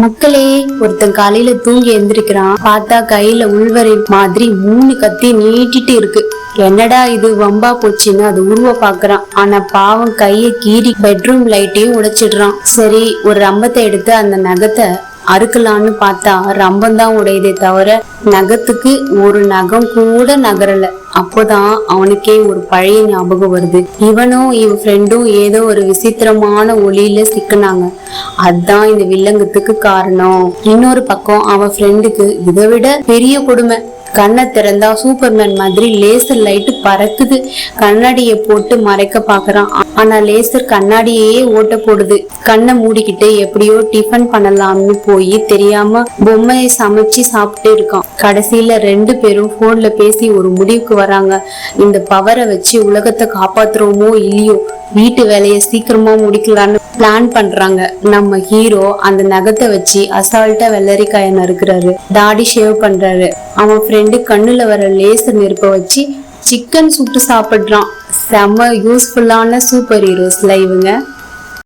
மக்களே, ஒருத்தன் காலையில தூங்கி எந்திரிக்கிறான். பார்த்தா கையில உள்வரின் மாதிரி 3 கத்தி நீட்டிட்டு இருக்கு. என்னடா இது வம்பா போச்சுன்னு அது உருவ பாக்குறான். ஆனா பாவம் கைய கீறி பெட்ரூம் லைட்டையும் உடைச்சிடுறான். சரி, ஒரு ரம்பத்தை எடுத்து அந்த நகத்தை அறுக்கலான்னு பார்த்தா ரம்பம் உடையதே தவிர நகத்துக்கு ஒரு நகம் கூட நகரல. அப்போதான் அவனுக்கே ஒரு பழைய ஞாபகம் வருது. இவனும் இவன் ஃப்ரெண்டும் ஏதோ ஒரு விசித்திரமான ஒளியில சிக்கினாங்க. அதுதான் இந்த வில்லங்கத்துக்கு காரணம். இன்னொரு பக்கம் அவன் ஃப்ரெண்டுக்கு இதை விட பெரிய கொடுமை. கண்ணை திறந்தா சூப்பர்மேன் மாதிரி லேசர் லைட் பறக்குது. கண்ணாடியை போட்டு மறைக்க பாக்குறான். ஆனா லேசர் கண்ணாடியே ஓட்ட போடுது. கண்ணை மூடிக்கிட்டு எப்படியோ டிஃபன் பண்ணலாம்னு போய் தெரியாம பொம்மையை சமைச்சு சாப்பிட்டு இருக்கான். கடைசியில 2 பேரும் போன்ல பேசி ஒரு முடிவுக்கு வராங்க. இந்த பவரை வச்சு உலகத்தை காப்பாத்துறோமோ இல்லையோ, வீட்டு வேலையை சீக்கிரமா முடிக்கலான்னு பிளான் பண்றாங்க. நம்ம ஹீரோ அந்த நகத்தை வச்சு அசால்ட்டா வெள்ளரிக்காய நறுக்குறாரு. தாடி ஷேவ் பண்றாரு. அவன் ஃப்ரெண்டு கண்ணுல வர லேசர் நெருப்ப வச்சு சிக்கன் சுட்டு சாப்பிடுறான். செம்ம யூஸ்ஃபுல்லான சூப்பர் ஹீரோஸ்ல இவங்க.